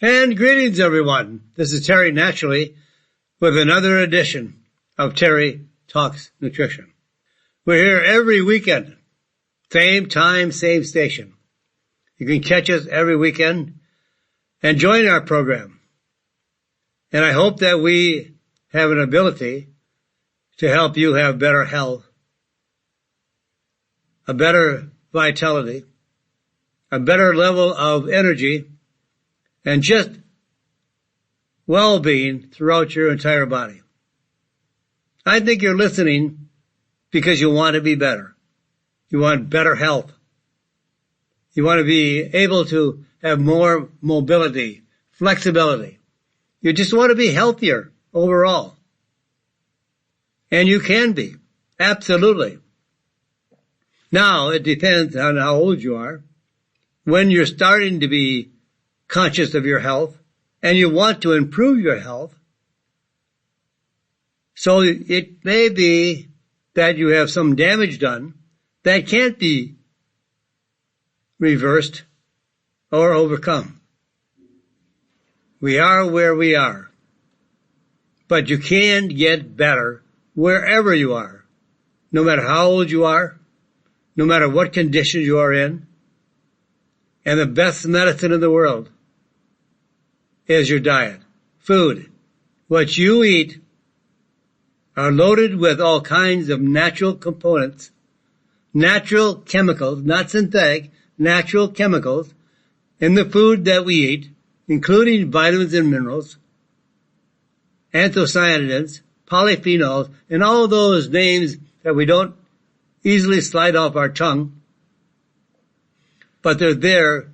And greetings, everyone. This is Terry Naturally with another edition of Terry Talks Nutrition. We're here every weekend, same time, same station. You can catch us every weekend and join our program. And I hope that we have an ability to help you have better health, a better vitality, a better level of energy, and just well-being throughout your entire body. I think you're listening because you want to be better. You want better health. You want to be able to have more mobility, flexibility. You just want to be healthier overall. And you can be. Absolutely. Now, it depends on how old you are. When you're starting to be conscious of your health and you want to improve your health, so it may be that you have some damage done that can't be reversed or overcome. We are where we are, but you can get better wherever you are, no matter how old you are, no matter what conditions you are in. And the best medicine in the world is your diet. Food. What you eat are loaded with all kinds of natural components, natural chemicals, not synthetic, natural chemicals in the food that we eat, including vitamins and minerals, anthocyanidins, polyphenols, and all those names that we don't easily slide off our tongue, but they're there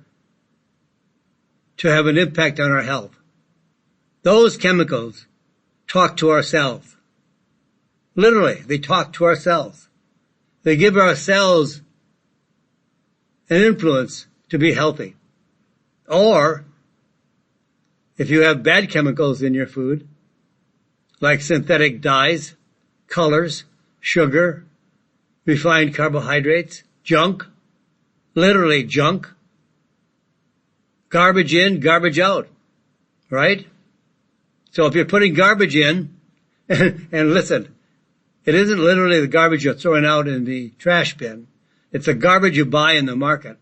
to have an impact on our health. Those chemicals talk to our cells. Literally, they talk to our cells. They give our cells an influence to be healthy. Or, if you have bad chemicals in your food, like synthetic dyes, colors, sugar, refined carbohydrates, junk, literally junk, garbage in, garbage out, right? So if you're putting garbage in, and listen, it isn't literally the garbage you're throwing out in the trash bin. It's the garbage you buy in the market,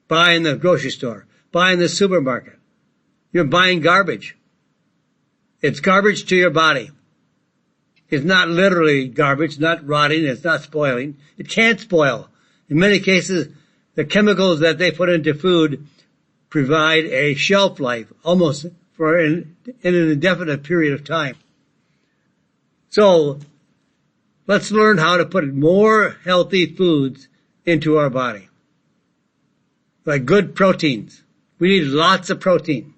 buy in the grocery store, buy in the supermarket. You're buying garbage. It's garbage to your body. It's not literally garbage, not rotting, it's not spoiling. It can't spoil. In many cases, the chemicals that they put into food provide a shelf life, almost for in an indefinite period of time. So, let's learn how to put more healthy foods into our body. Like good proteins. We need lots of protein.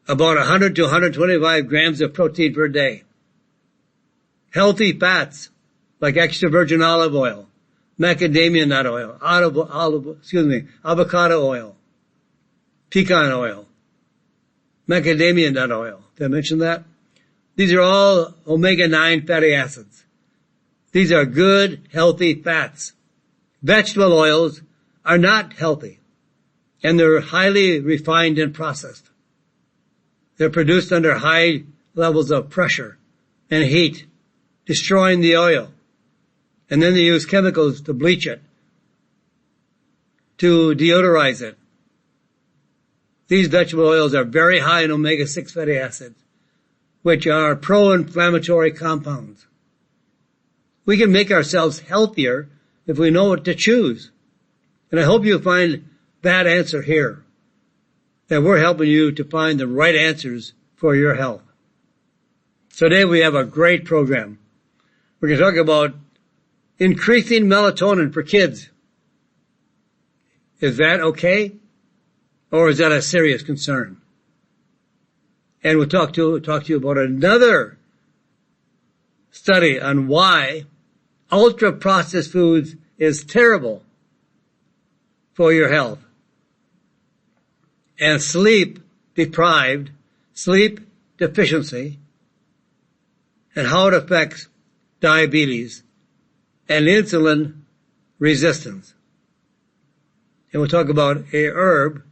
About 100 to 125 grams of protein per day. Healthy fats, like extra virgin olive oil, macadamia nut oil, avocado oil, pecan oil, macadamia nut oil. Did I mention that? These are all omega-9 fatty acids. These are good, healthy fats. Vegetable oils are not healthy, and they're highly refined and processed. They're produced under high levels of pressure and heat, destroying the oil. And then they use chemicals to bleach it, to deodorize it. These vegetable oils are very high in omega-6 fatty acids, which are pro-inflammatory compounds. We can make ourselves healthier if we know what to choose. And I hope you find that answer here, that we're helping you to find the right answers for your health. Today we have a great program. We're going to talk about increasing melatonin for kids. Is that okay? Or is that a serious concern? And we'll talk to you about another study on why ultra-processed foods is terrible for your health. And sleep deficiency, and how it affects diabetes and insulin resistance. And we'll talk about a herb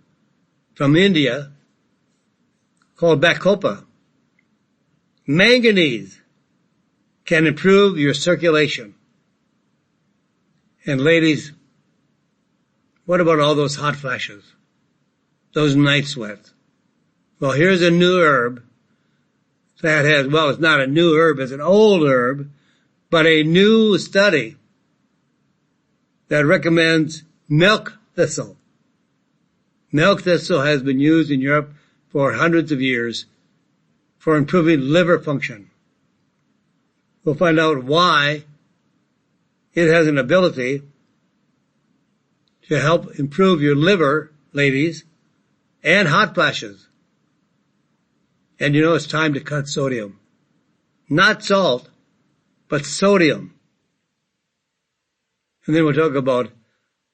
from India called Bacopa. Manganese can improve your circulation. And ladies, what about all those hot flashes? Those night sweats? Well, here's a new herb that has, well, it's not a new herb, it's an old herb, but a new study that recommends milk thistle. Milk thistle has been used in Europe for hundreds of years for improving liver function. We'll find out why it has an ability to help improve your liver, ladies, and hot flashes. And you know it's time to cut sodium. Not salt, but sodium. And then we'll talk about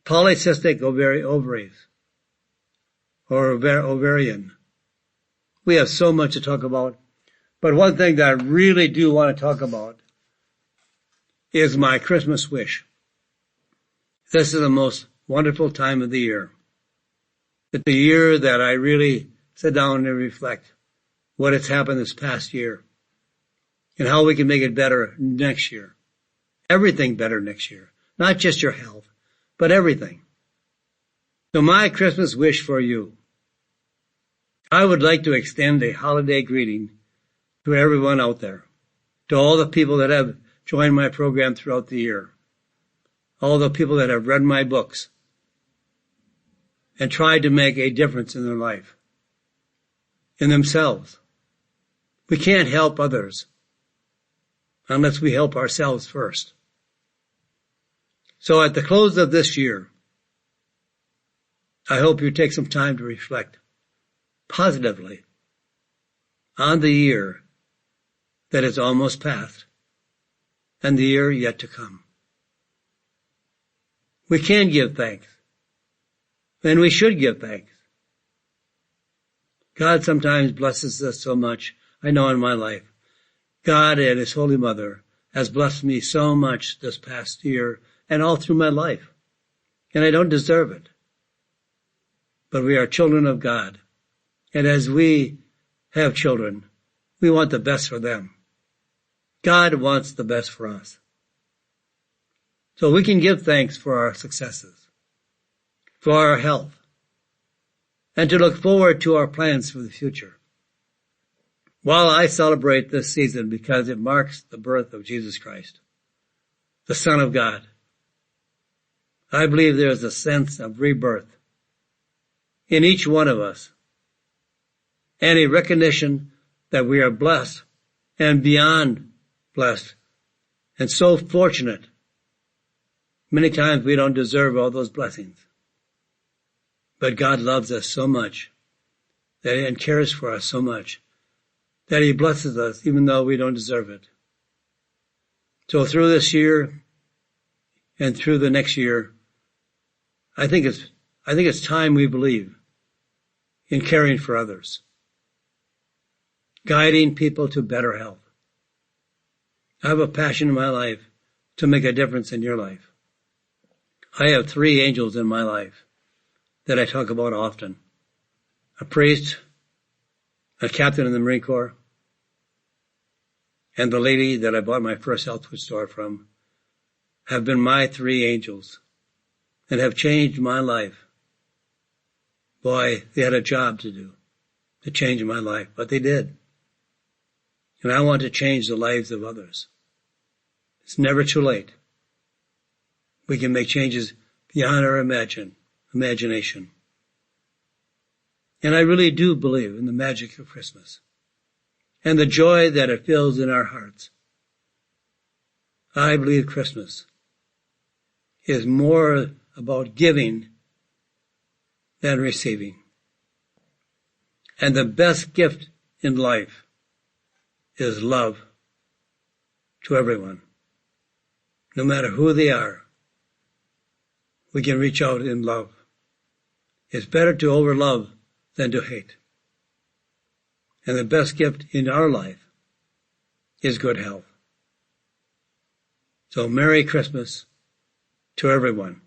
polycystic ovaries, or ovarian. We have so much to talk about. But one thing that I really do want to talk about is my Christmas wish. This is the most wonderful time of the year. It's the year that I really sit down and reflect what has happened this past year and how we can make it better next year. Everything better next year. Not just your health, but everything. So my Christmas wish for you, I would like to extend a holiday greeting to everyone out there, to all the people that have joined my program throughout the year, all the people that have read my books and tried to make a difference in their life, in themselves. We can't help others unless we help ourselves first. So at the close of this year, I hope you take some time to reflect positively on the year that is almost past and the year yet to come. We can give thanks, and we should give thanks. God sometimes blesses us so much. I know in my life, God and His Holy Mother has blessed me so much this past year and all through my life, and I don't deserve it. But we are children of God, and as we have children, we want the best for them. God wants the best for us. So we can give thanks for our successes, for our health, and to look forward to our plans for the future. While I celebrate this season because it marks the birth of Jesus Christ, the Son of God, I believe there is a sense of rebirth in each one of us and a recognition that we are blessed and beyond blessed and so fortunate. Many times we don't deserve all those blessings. But God loves us so much and cares for us so much that He blesses us even though we don't deserve it. So through this year and through the next year, I think it's time we believe in caring for others, guiding people to better health. I have a passion in my life to make a difference in your life. I have 3 angels in my life that I talk about often. A priest, a captain in the Marine Corps, and the lady that I bought my first health food store from have been my 3 angels and have changed my life. Boy, they had a job to do to change my life, but they did. And I want to change the lives of others. It's never too late. We can make changes beyond our imagination. And I really do believe in the magic of Christmas and the joy that it fills in our hearts. I believe Christmas is more about giving than receiving. And the best gift in life is love to everyone. No matter who they are, we can reach out in love. It's better to overlove than to hate. And the best gift in our life is good health. So Merry Christmas to everyone.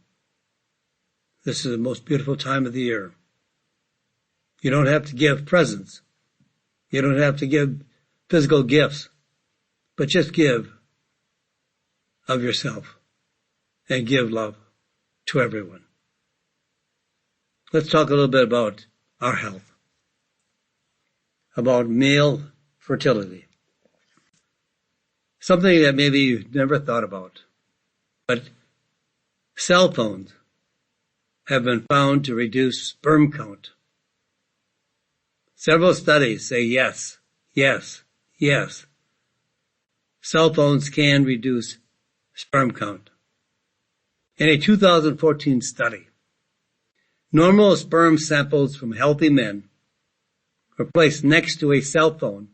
This is the most beautiful time of the year. You don't have to give presents, You don't have to give physical gifts, but just give of yourself and give love to everyone. Let's talk a little bit about our health, about male fertility. Something that maybe you've never thought about, but cell phones have been found to reduce sperm count. Several studies say yes, yes, yes. Cell phones can reduce sperm count. In a 2014 study, normal sperm samples from healthy men were placed next to a cell phone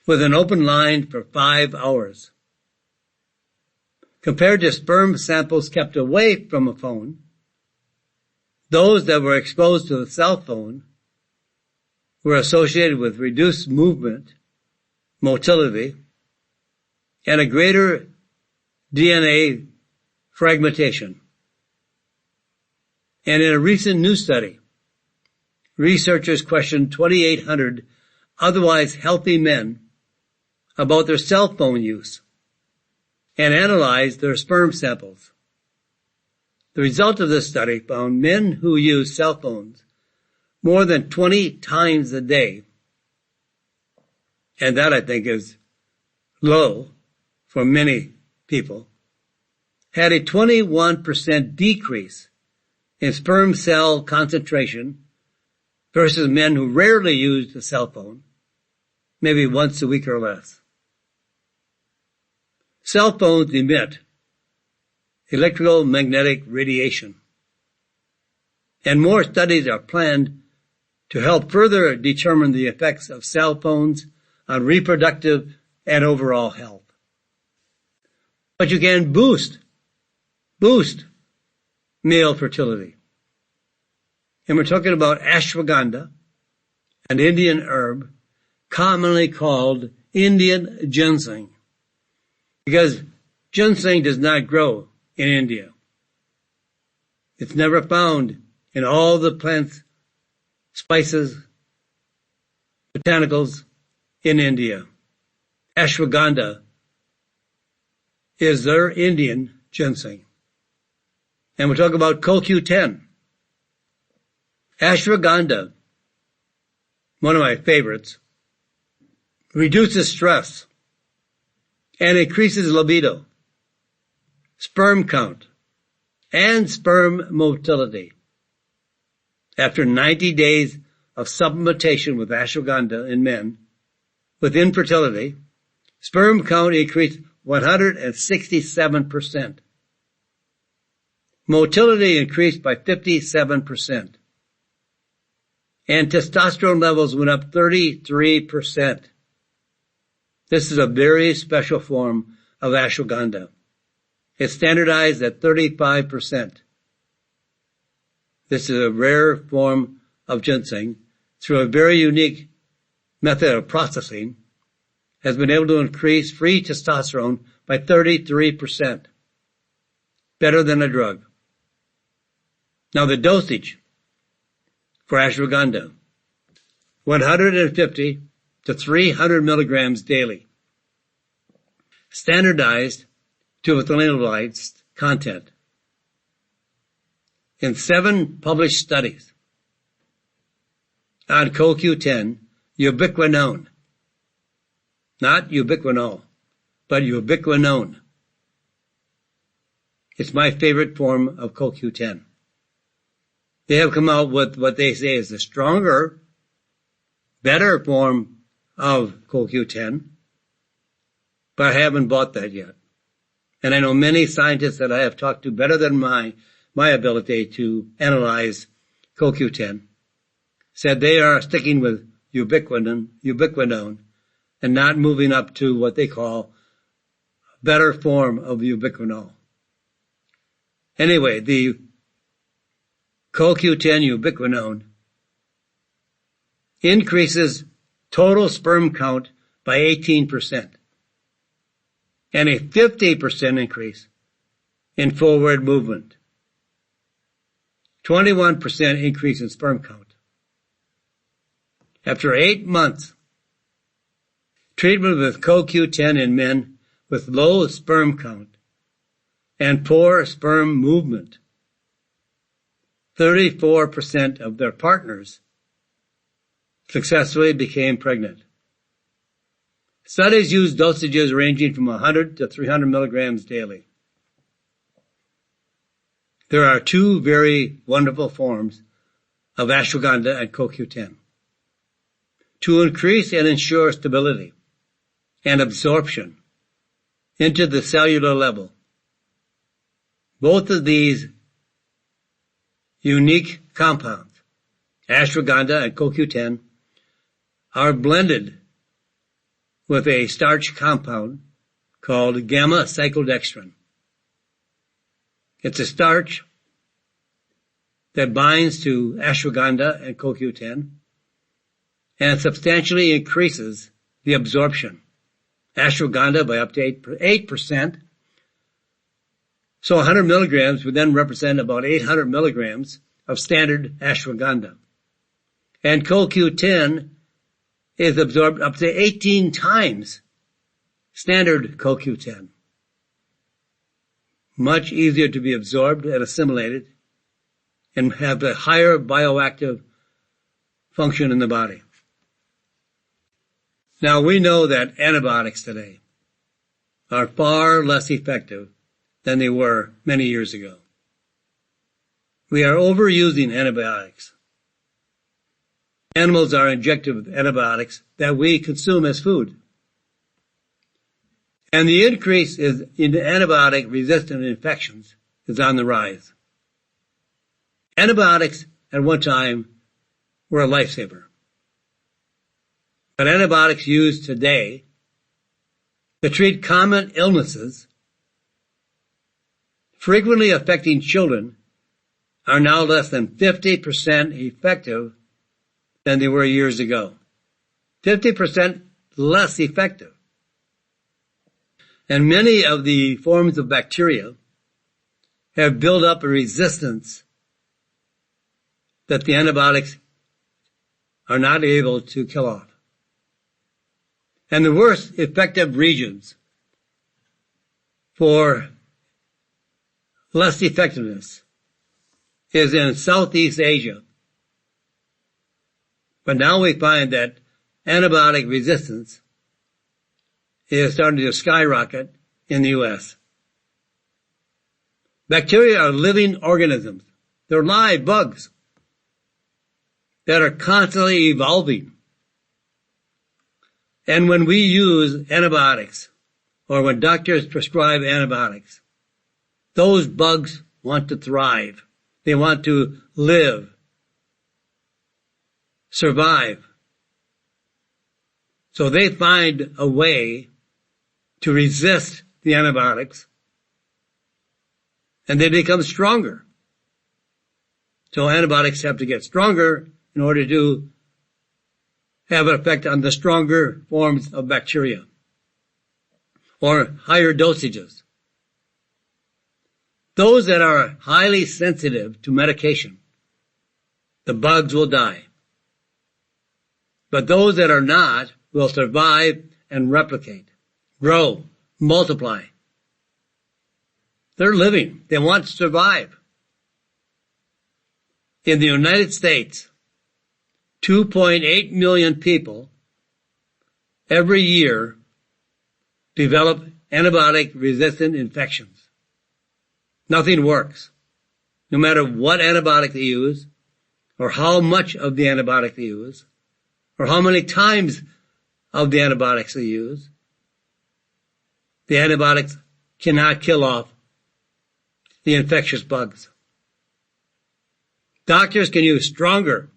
with an open line for 5 hours. Compared to sperm samples kept away from a phone, those that were exposed to the cell phone were associated with reduced movement, motility, and a greater DNA fragmentation. And in a recent new study, researchers questioned 2,800 otherwise healthy men about their cell phone use and analyzed their sperm samples. The result of this study found men who use cell phones more than 20 times a day, and that I think is low for many people, had a 21% decrease in sperm cell concentration versus men who rarely used a cell phone, maybe once a week or less. Cell phones emit electromagnetic radiation, and more studies are planned to help further determine the effects of cell phones on reproductive and overall health. But you can boost male fertility. And we're talking about ashwagandha, an Indian herb commonly called Indian ginseng, because ginseng does not grow in India. It's never found in all the plants, spices, botanicals in India. Ashwagandha is their Indian ginseng. And we'll talk about CoQ10. Ashwagandha, one of my favorites, reduces stress and increases libido, sperm count, and sperm motility. After 90 days of supplementation with ashwagandha in men with infertility, sperm count increased 167%. Motility increased by 57%. And testosterone levels went up 33%. This is a very special form of ashwagandha. It's standardized at 35%. This is a rare form of ginseng through a very unique method of processing has been able to increase free testosterone by 33%. Better than a drug. Now the dosage for ashwagandha, 150 to 300 milligrams daily. Standardized to ethylenolyzed content. In 7 published studies on CoQ10, ubiquinone, not ubiquinol, but ubiquinone. It's my favorite form of CoQ10. They have come out with what they say is a stronger, better form of CoQ10, but I haven't bought that yet. And I know many scientists that I have talked to better than my ability to analyze CoQ10 said they are sticking with ubiquinone and not moving up to what they call a better form of ubiquinol. Anyway, the CoQ10 ubiquinone increases total sperm count by 18% and a 50% increase in forward movement. 21% increase in sperm count. After 8 months, treatment with CoQ10 in men with low sperm count and poor sperm movement, 34% of their partners successfully became pregnant. Studies used dosages ranging from 100 to 300 milligrams daily. There are 2 very wonderful forms of ashwagandha and CoQ10 to increase and ensure stability and absorption into the cellular level. Both of these unique compounds, ashwagandha and CoQ10, are blended with a starch compound called gamma-cyclodextrin. It's a starch that binds to ashwagandha and CoQ10 and substantially increases the absorption. Ashwagandha by up to 8%. So 100 milligrams would then represent about 800 milligrams of standard ashwagandha. And CoQ10 is absorbed up to 18 times standard CoQ10. Much easier to be absorbed and assimilated and have a higher bioactive function in the body. Now we know that antibiotics today are far less effective than they were many years ago. We are overusing antibiotics. Animals are injected with antibiotics that we consume as food. And the increase in antibiotic-resistant infections is on the rise. Antibiotics at one time were a lifesaver. But antibiotics used today to treat common illnesses, frequently affecting children, are now less than 50% effective than they were years ago. 50% less effective. And many of the forms of bacteria have built up a resistance that the antibiotics are not able to kill off. And the worst effective regions for less effectiveness is in Southeast Asia. But now we find that antibiotic resistance is starting to skyrocket in the U.S. Bacteria are living organisms. They're live bugs that are constantly evolving. And when we use antibiotics, or when doctors prescribe antibiotics, those bugs want to thrive. They want to live, survive. So they find a way to resist the antibiotics, and they become stronger. So antibiotics have to get stronger in order to have an effect on the stronger forms of bacteria or higher dosages. Those that are highly sensitive to medication, the bugs will die. But those that are not will survive and replicate, grow, multiply. They're living. They want to survive. In the United States, 2.8 million people every year develop antibiotic-resistant infections. Nothing works. No matter what antibiotic they use, or how much of the antibiotic they use, or how many times of the antibiotics they use, the antibiotics cannot kill off the infectious bugs. Doctors can use stronger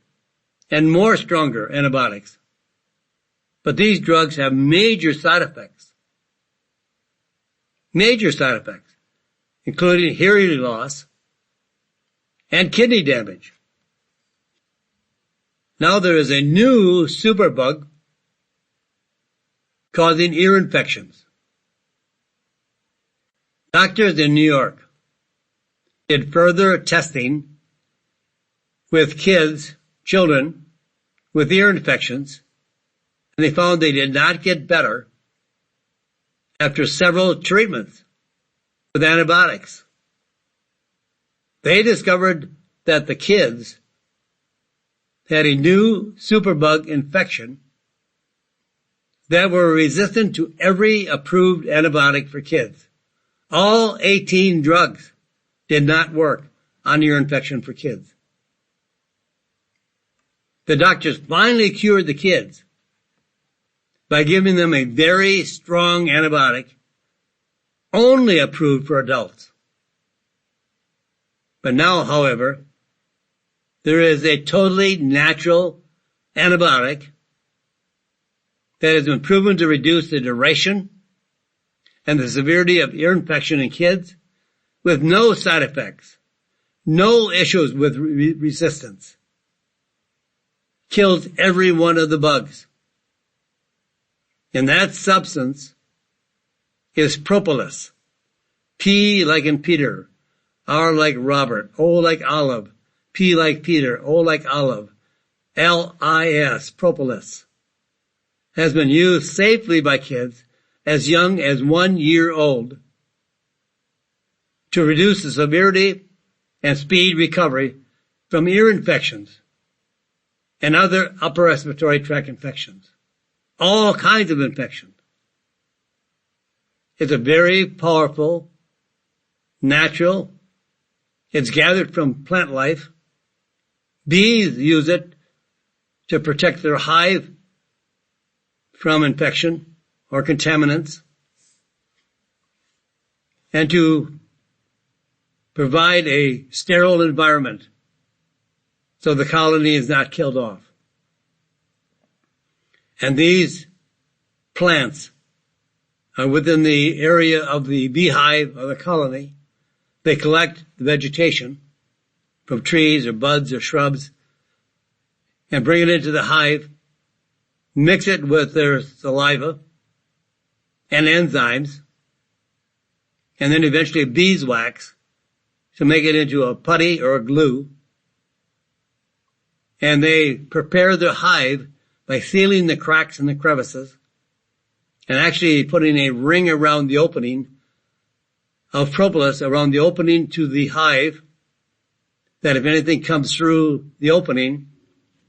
and more stronger antibiotics, but these drugs have major side effects. Major side effects, including hearing loss and kidney damage. Now there is a new superbug causing ear infections. Doctors in New York did further testing with children with ear infections, and they found they did not get better after several treatments with antibiotics. They discovered that the kids had a new superbug infection that were resistant to every approved antibiotic for kids. All 18 drugs did not work on ear infection for kids. The doctors finally cured the kids by giving them a very strong antibiotic only approved for adults. But now, however, there is a totally natural antibiotic that has been proven to reduce the duration and the severity of ear infection in kids with no side effects, no issues with resistance. Kills every one of the bugs. And that substance is Propolis. P like in Peter, R like Robert, O like Olive, P like Peter, O like Olive, L-I-S, Propolis. Has been used safely by kids as young as 1 year old to reduce the severity and speed recovery from ear infections and other upper respiratory tract infections. All kinds of infections. It's a very powerful, natural, it's gathered from plant life. Bees use it to protect their hive from infection or contaminants and to provide a sterile environment so the colony is not killed off. And these plants are within the area of the beehive or the colony. They collect the vegetation from trees or buds or shrubs and bring it into the hive, mix it with their saliva and enzymes, and then eventually beeswax to make it into a putty or a glue. And they prepare their hive by sealing the cracks and the crevices and actually putting a ring around the opening of propolis around the opening to the hive, that if anything comes through the opening,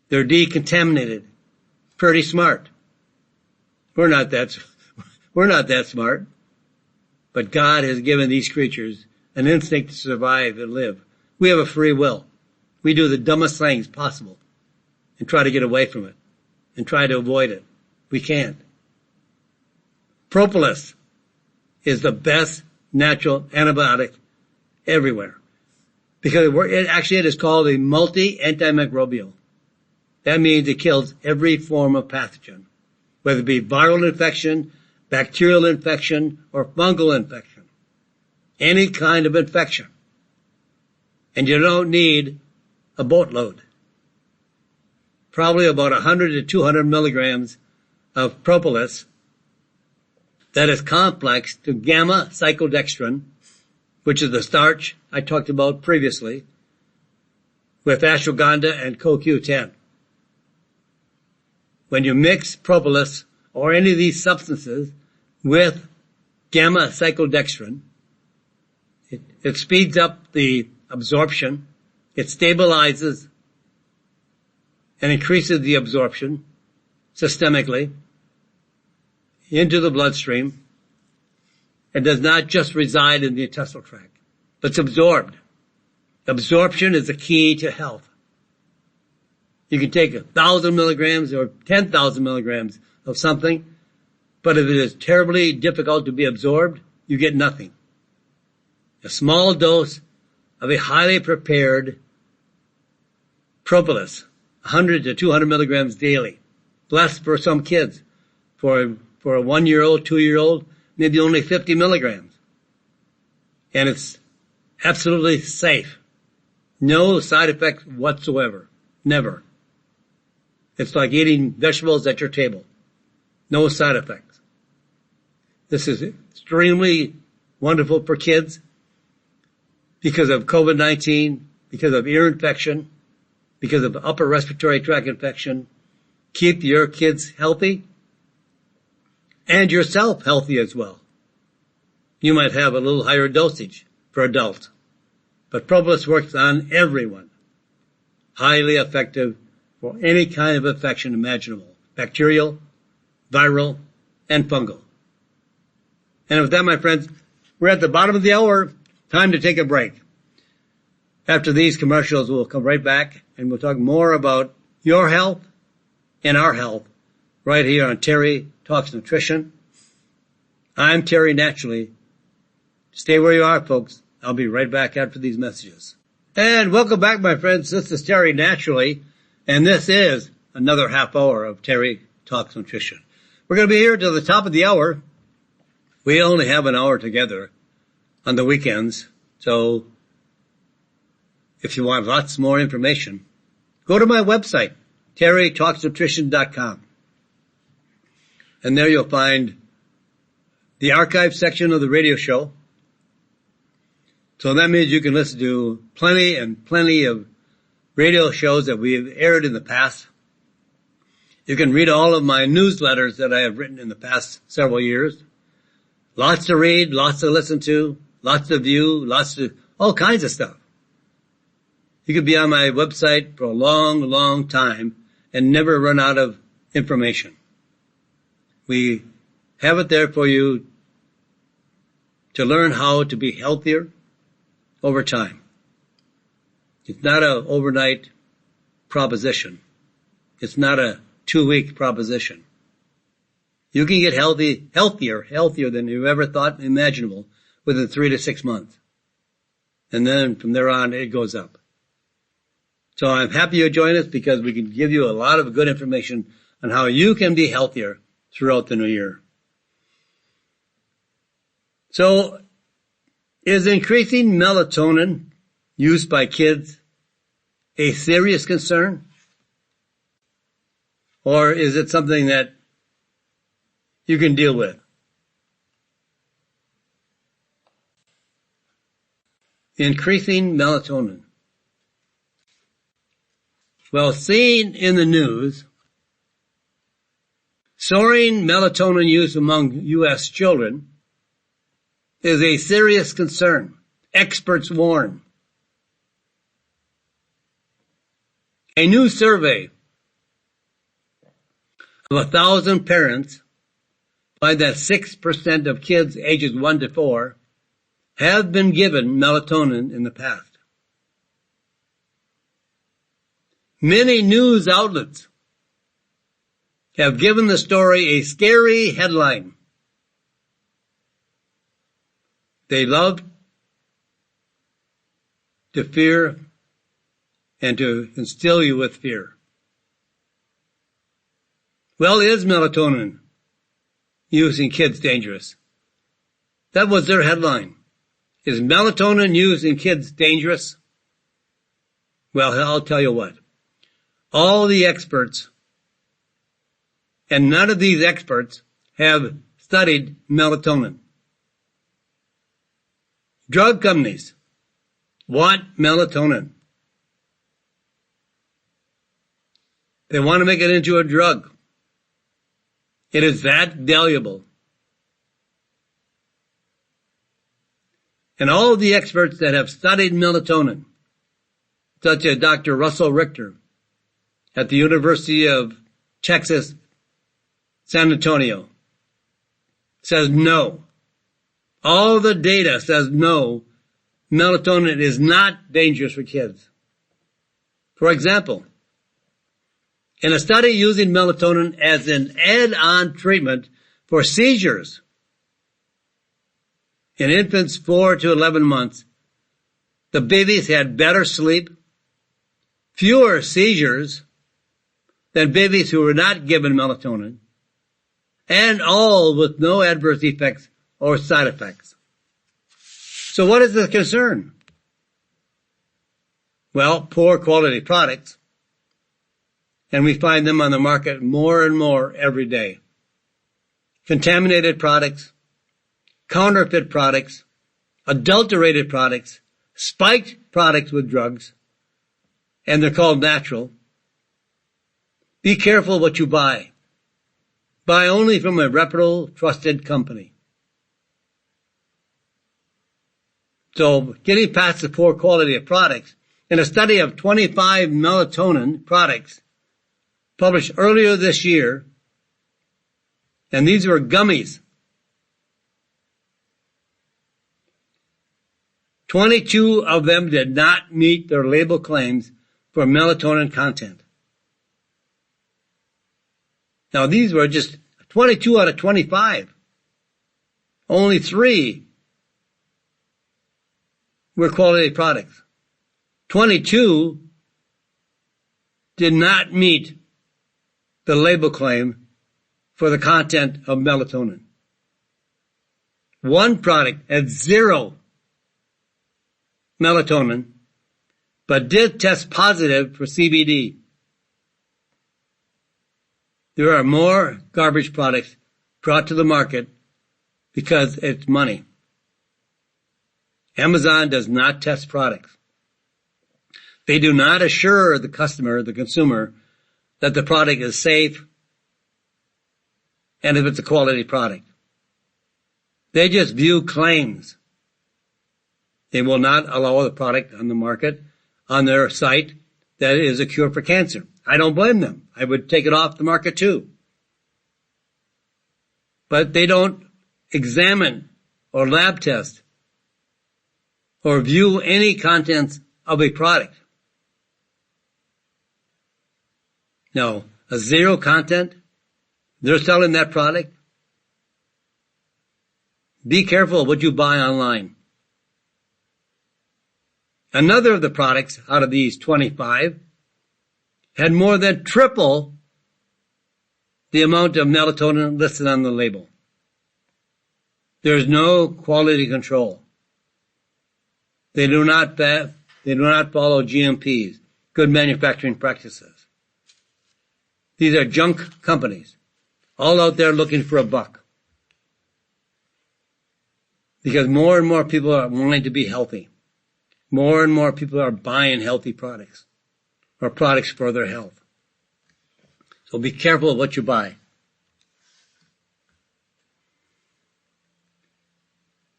they're decontaminated. Pretty smart. We're not that smart. But God has given these creatures an instinct to survive and live. We have a free will. We do the dumbest things possible and try to get away from it and try to avoid it. We can't. Propolis is the best natural antibiotic everywhere because it is called a multi-antimicrobial. That means it kills every form of pathogen, whether it be viral infection, bacterial infection, or fungal infection. Any kind of infection. And you don't need a boatload. Probably about 100 to 200 milligrams of propolis that is complex to gamma cyclodextrin, which is the starch I talked about previously, with ashwagandha and CoQ10. When you mix propolis or any of these substances with gamma cyclodextrin, it speeds up the absorption, it stabilizes and increases the absorption systemically into the bloodstream. It does not just reside in the intestinal tract, but it's absorbed. Absorption is the key to health. You can take 1,000 milligrams or 10,000 milligrams of something, but if it is terribly difficult to be absorbed, you get nothing. A small dose of a highly prepared propolis, 100 to 200 milligrams daily. Blessed for some kids. For a 1 year old, 2 year old, maybe only 50 milligrams. And it's absolutely safe. No side effects whatsoever. Never. It's like eating vegetables at your table. No side effects. This is extremely wonderful for kids because of COVID-19, because of ear infection, because of upper respiratory tract infection, keep your kids healthy and yourself healthy as well. You might have a little higher dosage for adults, but Propolis works on everyone. Highly effective for any kind of infection imaginable, bacterial, viral, and fungal. And with that, my friends, we're at the bottom of the hour. Time to take a break. After these commercials, we'll come right back and we'll talk more about your health and our health right here on Terry Talks Nutrition. I'm Terry Naturally. Stay where you are, folks. I'll be right back after these messages. And welcome back, my friends. This is Terry Naturally, and this is another half hour of Terry Talks Nutrition. We're going to be here till the top of the hour. We only have an hour together on the weekends, so if you want lots more information, go to my website, terrytalksnutrition.com. And there you'll find the archive section of the radio show. So that means you can listen to plenty and plenty of radio shows that we've aired in the past. You can read all of my newsletters that I have written in the past several years. Lots to read, lots to listen to, lots to view, all kinds of stuff. You could be on my website for a long, long time and never run out of information. We have it there for you to learn how to be healthier over time. It's not an overnight proposition. It's not a 2-week proposition. You can get healthier than you ever thought imaginable within 3 to 6 months. And then from there on, it goes up. So I'm happy you joined us because we can give you a lot of good information on how you can be healthier throughout the new year. So, is increasing melatonin used by kids a serious concern? Or is it something that you can deal with? Increasing melatonin. Well, seen in the news, soaring melatonin use among U.S. children is a serious concern. Experts warn. A new survey of 1,000 parents find that 6% of kids ages 1 to 4 have been given melatonin in the past. Many news outlets have given the story a scary headline. They love to fear and to instill you with fear. Well, is melatonin used in kids dangerous? That was their headline. Is melatonin used in kids dangerous? Well, I'll tell you what. All the experts, and none of these experts have studied melatonin. Drug companies want melatonin. They want to make it into a drug. It is that valuable. And all of the experts that have studied melatonin, such as Dr. Russell Richter at the University of Texas, San Antonio, says no. All the data says no, melatonin is not dangerous for kids. For example, in a study using melatonin as an add-on treatment for seizures in infants 4 to 11 months, the babies had better sleep, fewer seizures than babies who were not given melatonin, and all with no adverse effects or side effects. So what is the concern? Well, poor quality products, and we find them on the market more and more every day. Contaminated products, counterfeit products, adulterated products, spiked products with drugs, and they're called natural, Be careful what you buy. Buy only from a reputable, trusted company. So, getting past the poor quality of products, in a study of 25 melatonin products published earlier this year, and these were gummies, 22 of them did not meet their label claims for melatonin content. Now, these were just 22 out of 25. Only 3 were quality products. 22 did not meet the label claim for the content of melatonin. 1 product had 0 melatonin, but did test positive for CBD. There are more garbage products brought to the market because it's money. Amazon does not test products. They do not assure the customer, the consumer, that the product is safe and if it's a quality product. They just view claims. They will not allow the product on the market on their site that is a cure for cancer. I don't blame them. I would take it off the market too. But they don't examine or lab test or view any contents of a product. Now, a 0 content, they're selling that product. Be careful what you buy online. Another of the products out of these 25 had more than triple the amount of melatonin listed on the label. There's no quality control. They do not follow GMPs, good manufacturing practices. These are junk companies, all out there looking for a buck. Because more and more people are wanting to be healthy. More and more people are buying healthy products or products for their health. So be careful of what you buy.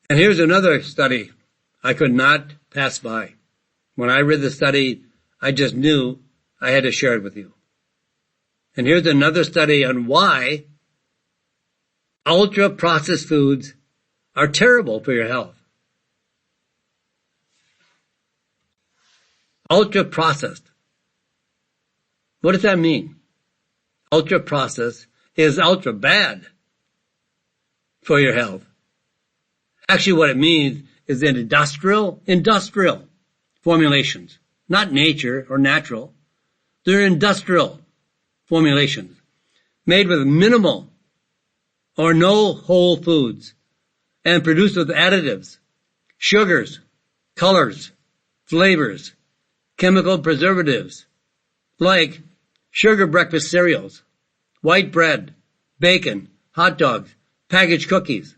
And here's another study I could not pass by. When I read the study, I just knew I had to share it with you. And here's another study on why ultra-processed foods are terrible for your health. Ultra-processed. What does that mean? Ultra-processed is ultra bad for your health. Actually, what it means is that industrial formulations, not nature or natural. They're industrial formulations made with minimal or no whole foods and produced with additives, sugars, colors, flavors, chemical preservatives like sugar breakfast cereals, white bread, bacon, hot dogs, packaged cookies.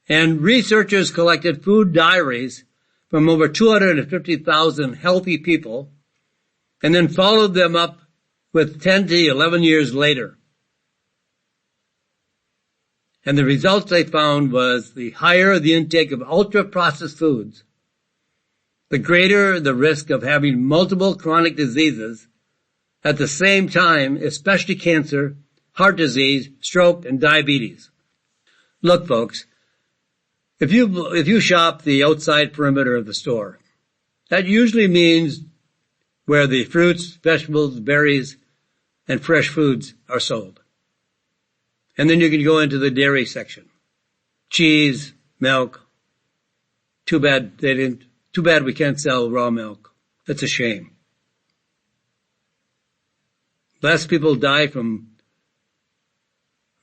And researchers collected food diaries from over 250,000 healthy people and then followed them up with 10 to 11 years later. And the results they found was the higher the intake of ultra-processed foods, the greater the risk of having multiple chronic diseases at the same time, especially cancer, heart disease, stroke, and diabetes. Look, folks, if you shop the outside perimeter of the store, that usually means where the fruits, vegetables, berries, and fresh foods are sold. And then you can go into the dairy section. Cheese, milk. Too bad we can't sell raw milk. That's a shame. Less people die from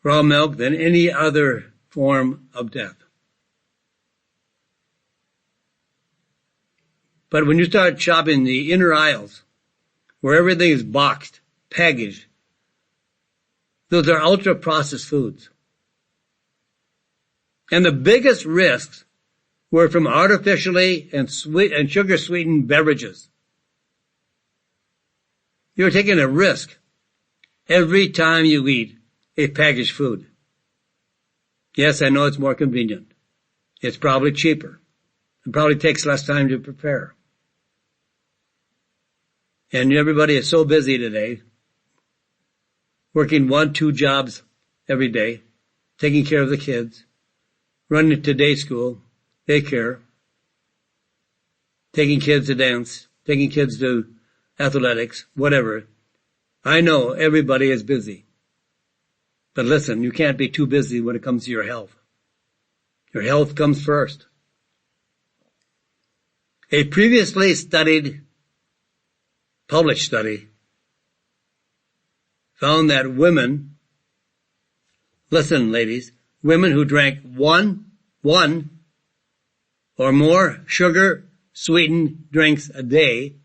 raw milk than any other form of death. But when you start shopping the inner aisles, where everything is boxed, packaged, those are ultra-processed foods. And the biggest risks were from artificially and sugar-sweetened beverages. You're taking a risk every time you eat a packaged food. Yes, I know it's more convenient. It's probably cheaper. It probably takes less time to prepare. And everybody is so busy today, working 1-2 jobs every day, taking care of the kids, running to day school, daycare, taking kids to dance, taking kids to athletics, whatever. I know everybody is busy. But listen, you can't be too busy when it comes to your health. Your health comes first. A previously published study found that women, listen ladies, women who drank one or more sugar-sweetened drinks a day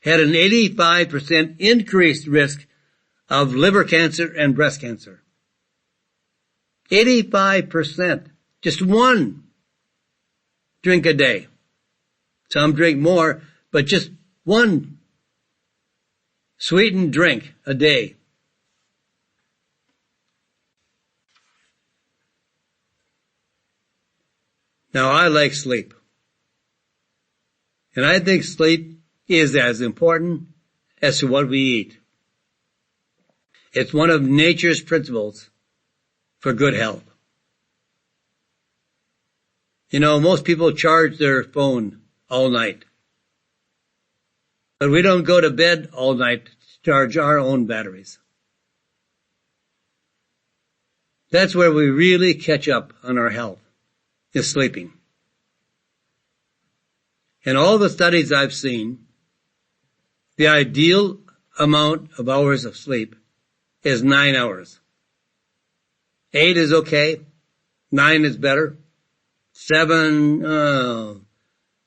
had an 85% increased risk of liver cancer and breast cancer. 85%. Just one drink a day. Some drink more, but just one sweetened drink a day. Now, I like sleep. And I think sleep is as important as to what we eat. It's one of nature's principles for good health. You know, most people charge their phone all night. But we don't go to bed all night to charge our own batteries. That's where we really catch up on our health, is sleeping. In all the studies I've seen, the ideal amount of hours of sleep is 9 hours. 8 is okay. 9 is better. 7,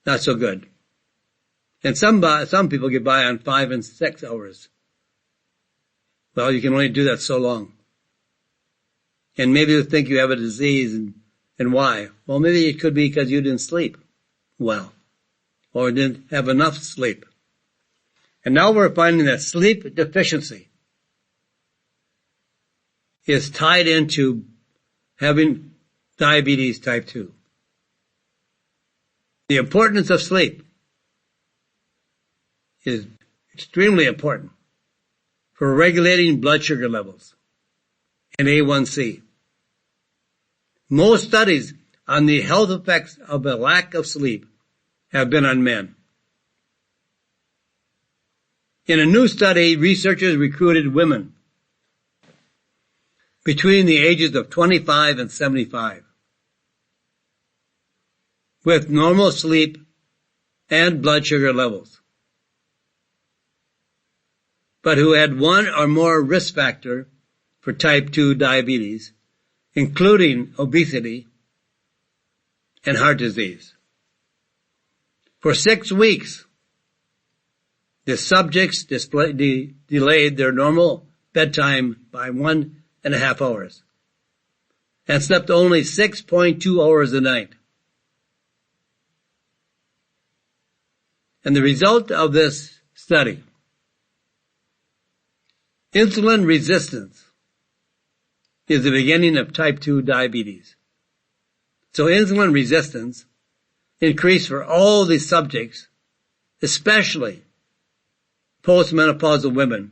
not so good. And some people get by on 5 and 6 hours. Well, you can only do that so long. And maybe you think you have a disease and why? Well, maybe it could be because you didn't sleep well or didn't have enough sleep. And now we're finding that sleep deficiency is tied into having diabetes type 2. The importance of sleep is extremely important for regulating blood sugar levels and A1C. Most studies on the health effects of a lack of sleep have been on men. In a new study, researchers recruited women between the ages of 25 and 75 with normal sleep and blood sugar levels, but who had one or more risk factor for type 2 diabetes, including obesity and heart disease. For 6 weeks, the subjects delayed their normal bedtime by 1.5 hours and slept only 6.2 hours a night. And the result of this study, insulin resistance is the beginning of type 2 diabetes. So insulin resistance increased for all these subjects, especially postmenopausal women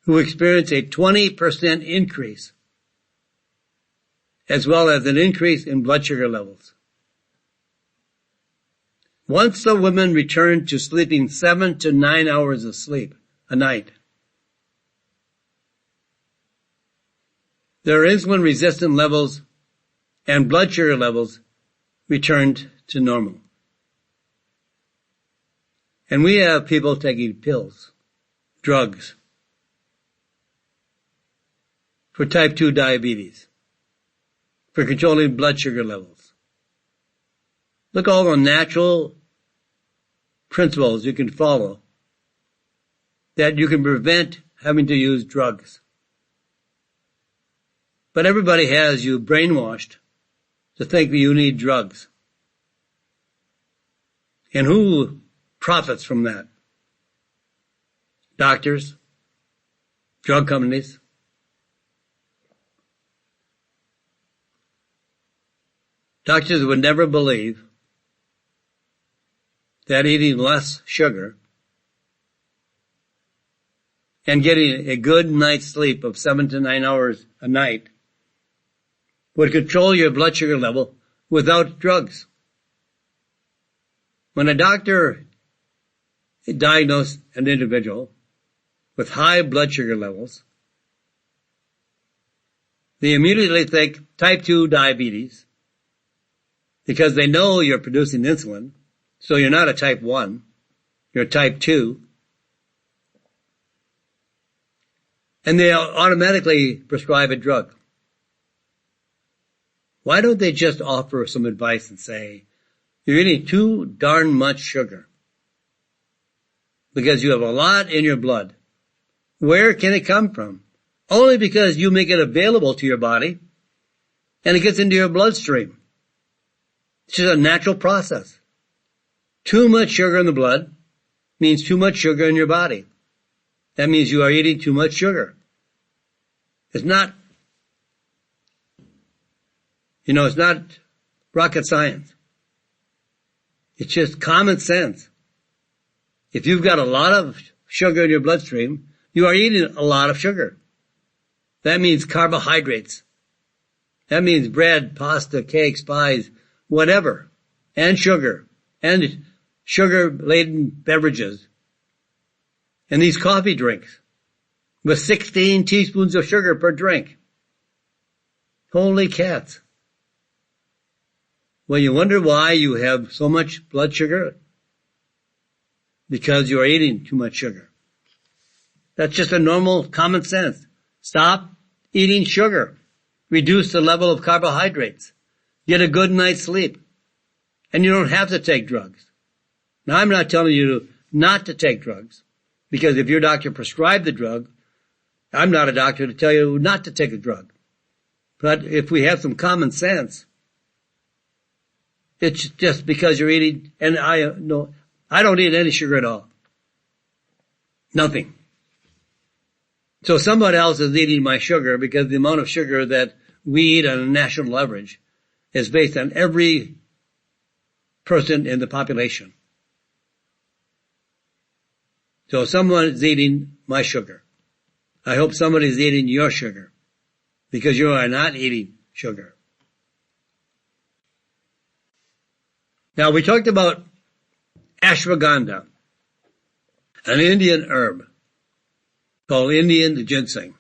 who experience a 20% increase, as well as an increase in blood sugar levels. Once the women returned to sleeping 7 to 9 hours of sleep a night, their insulin resistant levels and blood sugar levels returned to normal. And we have people taking pills, drugs, for type 2 diabetes, for controlling blood sugar levels. Look at all the natural principles you can follow that you can prevent having to use drugs. But everybody has you brainwashed to think that you need drugs. And who profits from that? doctors, drug companies. Doctors would never believe that eating less sugar and getting a good night's sleep of 7 to 9 hours a night would control your blood sugar level without drugs. When a doctor diagnosed an individual with high blood sugar levels, they immediately think type 2 diabetes because they know you're producing insulin, so you're not a type 1, you're type 2. And they automatically prescribe a drug. Why don't they just offer some advice and say, you're eating too darn much sugar because you have a lot in your blood. Where can it come from? Only because you make it available to your body and it gets into your bloodstream. It's just a natural process. Too much sugar in the blood means too much sugar in your body. That means you are eating too much sugar. It's not, it's not rocket science. It's just common sense. If you've got a lot of sugar in your bloodstream, you are eating a lot of sugar. That means carbohydrates. That means bread, pasta, cakes, pies, whatever, and sugar-laden beverages. And these coffee drinks with 16 teaspoons of sugar per drink. Holy cats. Well, you wonder why you have so much blood sugar? Because you are eating too much sugar. That's just a normal common sense. Stop eating sugar. Reduce the level of carbohydrates. Get a good night's sleep. And you don't have to take drugs. Now, I'm not telling you not to take drugs, because if your doctor prescribed the drug, I'm not a doctor to tell you not to take a drug. But if we have some common sense, it's just because you're eating, and I don't eat any sugar at all. Nothing. So somebody else is eating my sugar because the amount of sugar that we eat on a national average is based on every person in the population. So someone is eating my sugar. I hope somebody is eating your sugar, because you are not eating sugar. Now, we talked about ashwagandha, an Indian herb called Indian ginseng.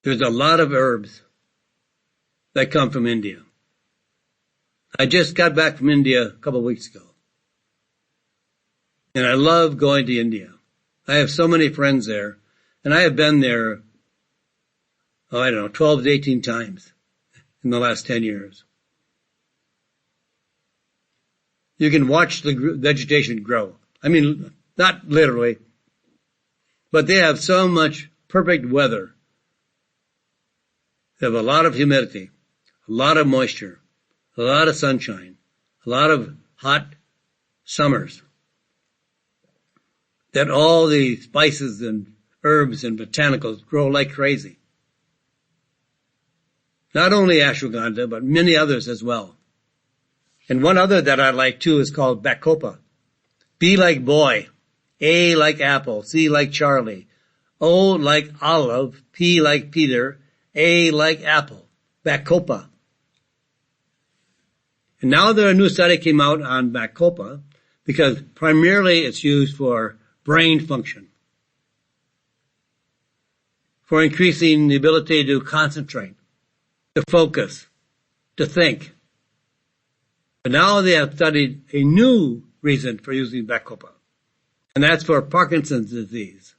There's a lot of herbs that come from India. I just got back from India a couple of weeks ago. And I love going to India. I have so many friends there. And I have been there, 12 to 18 times in the last 10 years. You can watch the vegetation grow. I mean, not literally, but they have so much perfect weather. They have a lot of humidity, a lot of moisture, a lot of sunshine, a lot of hot summers, that all the spices and herbs and botanicals grow like crazy. Not only ashwagandha, but many others as well. And one other that I like too is called Bacopa. B like boy, A like apple, C like Charlie, O like olive, P like Peter, A like apple. Bacopa. And now a new study came out on Bacopa because primarily it's used for brain function, for increasing the ability to concentrate, to focus, to think. But now they have studied a new reason for using Bacopa, and that's for Parkinson's disease.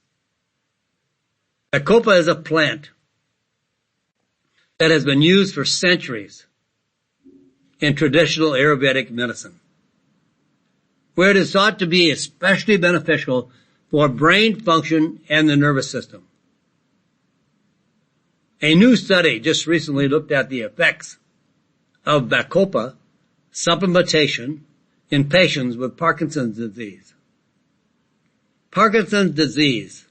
Bacopa is a plant that has been used for centuries in traditional Ayurvedic medicine, where it is thought to be especially beneficial for brain function and the nervous system. A new study just recently looked at the effects of Bacopa supplementation in patients with Parkinson's disease. Parkinson's disease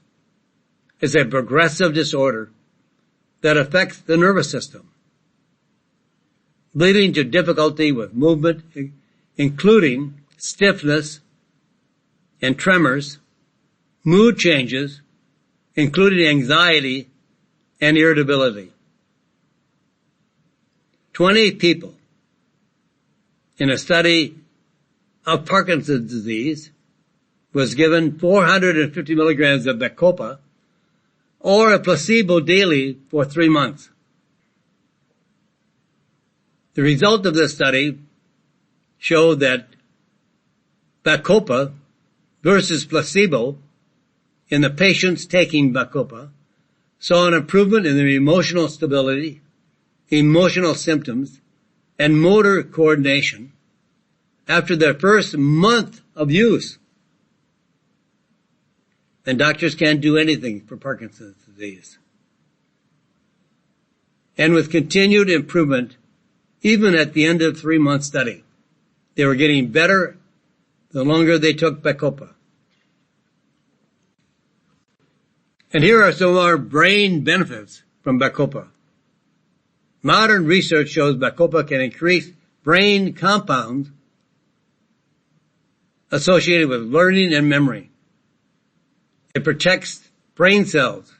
is a progressive disorder that affects the nervous system, leading to difficulty with movement, including stiffness and tremors, mood changes, including anxiety and irritability. 20 people in a study of Parkinson's disease was given 450 milligrams of Bacopa or a placebo daily for 3 months. The result of this study showed that Bacopa versus placebo in the patients taking Bacopa saw an improvement in their emotional stability, emotional symptoms, and motor coordination after their first month of use. And doctors can't do anything for Parkinson's disease. And with continued improvement, even at the end of 3-month study, they were getting better the longer they took Bacopa. And here are some of our brain benefits from Bacopa. Modern research shows Bacopa can increase brain compounds associated with learning and memory. It protects brain cells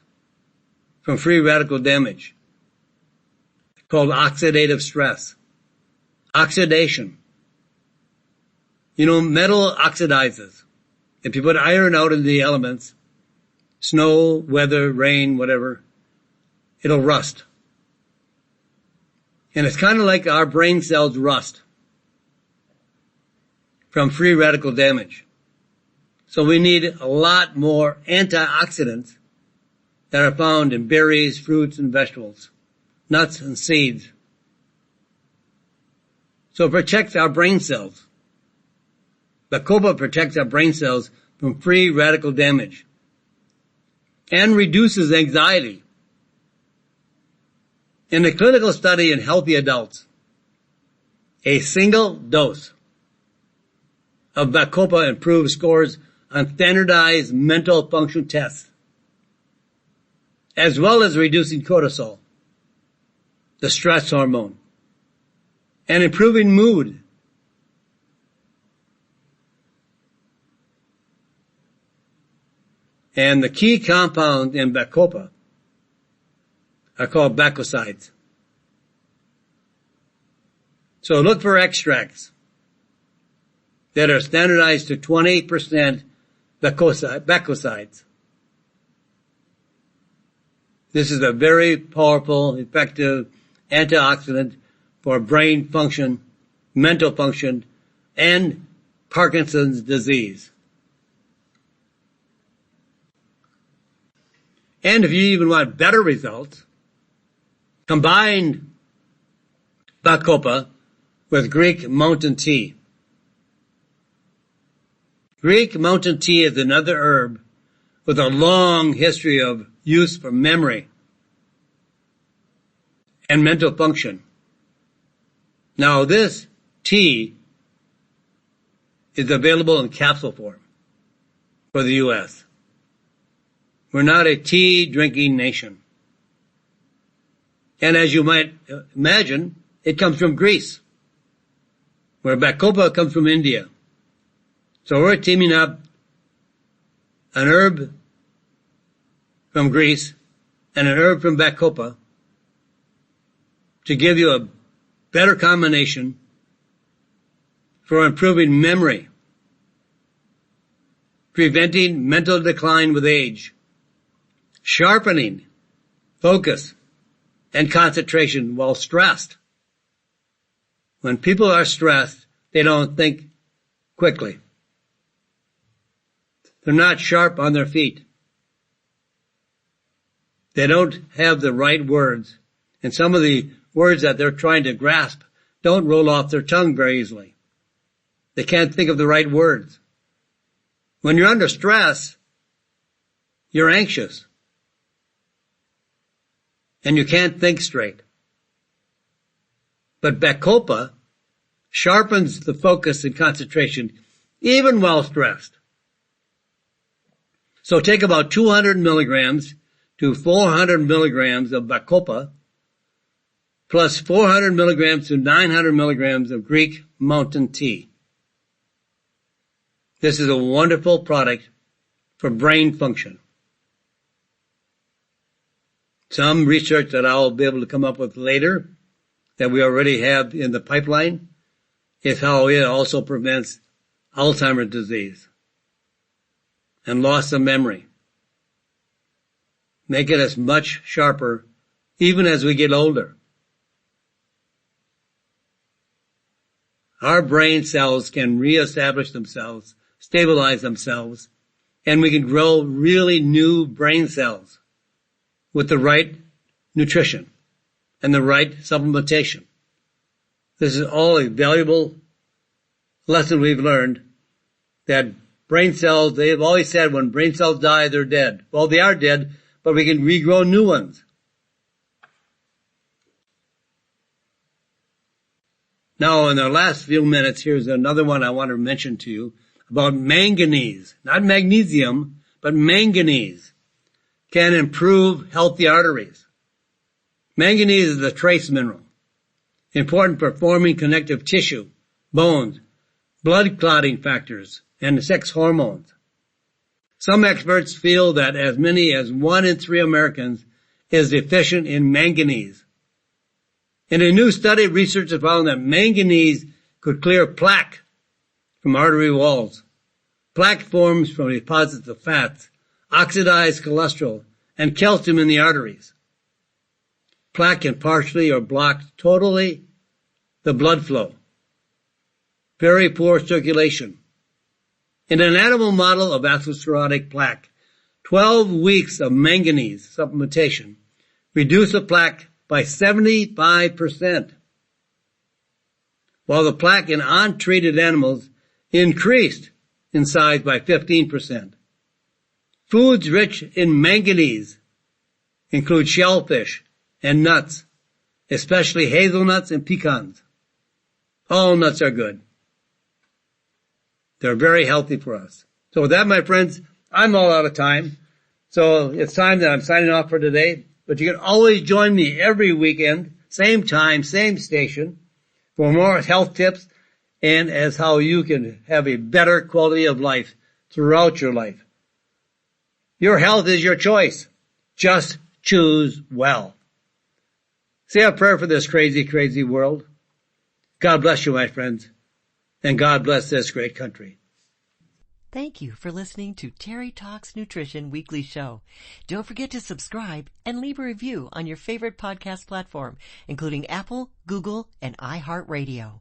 from free radical damage, called oxidative stress. Oxidation. You know, metal oxidizes. If you put iron out in the elements, snow, weather, rain, whatever, it'll rust. And it's kind of like our brain cells rust from free radical damage. So we need a lot more antioxidants that are found in berries, fruits, and vegetables, nuts and seeds. So it protects our brain cells. Bacopa protects our brain cells from free radical damage and reduces anxiety. In a clinical study in healthy adults, a single dose of Bacopa improved scores on standardized mental function tests, as well as reducing cortisol, the stress hormone, and improving mood. And the key compounds in Bacopa are called bacosides. So look for extracts that are standardized to 20% bacosides. This is a very powerful, effective antioxidant for brain function, mental function, and Parkinson's disease. And if you even want better results, combine Bacopa with Greek mountain tea. Greek mountain tea is another herb with a long history of use for memory and mental function. Now this tea is available in capsule form for the U.S. We're not a tea drinking nation. And as you might imagine, it comes from Greece, where Bacopa comes from India. So we're teaming up an herb from Greece and an herb from Bacopa to give you a better combination for improving memory, preventing mental decline with age, sharpening focus and concentration while stressed. When people are stressed, they don't think quickly. They're not sharp on their feet. They don't have the right words. And some of the words that they're trying to grasp don't roll off their tongue very easily. They can't think of the right words. When you're under stress, you're anxious. And you can't think straight. But Bacopa sharpens the focus and concentration even while stressed. So take about 200 milligrams to 400 milligrams of Bacopa, plus 400 milligrams to 900 milligrams of Greek mountain tea. This is a wonderful product for brain function. Some research that I'll be able to come up with later that we already have in the pipeline is how it also prevents Alzheimer's disease and loss of memory. Make it as much sharper even as we get older. Our brain cells can reestablish themselves, stabilize themselves, and we can grow really new brain cells with the right nutrition and the right supplementation. This is all a valuable lesson we've learned, that brain cells, they've always said when brain cells die, they're dead. Well, they are dead, but we can regrow new ones. Now, in the last few minutes, here's another one I want to mention to you about manganese. Not magnesium, but manganese can improve healthy arteries. Manganese is a trace mineral, important for forming connective tissue, bones, blood clotting factors, and sex hormones. Some experts feel that as many as 1 in 3 Americans is deficient in manganese. In a new study, researchers found that manganese could clear plaque from artery walls. Plaque forms from deposits of fats, oxidized cholesterol, and calcium in the arteries. Plaque can partially or block totally the blood flow. Very poor circulation. In an animal model of atherosclerotic plaque, 12 weeks of manganese supplementation reduced the plaque by 75%, while the plaque in untreated animals increased in size by 15%. Foods rich in manganese include shellfish and nuts, especially hazelnuts and pecans. All nuts are good. They're very healthy for us. So with that, my friends, I'm all out of time. So it's time that I'm signing off for today. But you can always join me every weekend, same time, same station, for more health tips and as how you can have a better quality of life throughout your life. Your health is your choice. Just choose well. Say a prayer for this crazy, crazy world. God bless you, my friends, and God bless this great country. Thank you for listening to Terry Talks Nutrition Weekly Show. Don't forget to subscribe and leave a review on your favorite podcast platform, including Apple, Google, and iHeartRadio.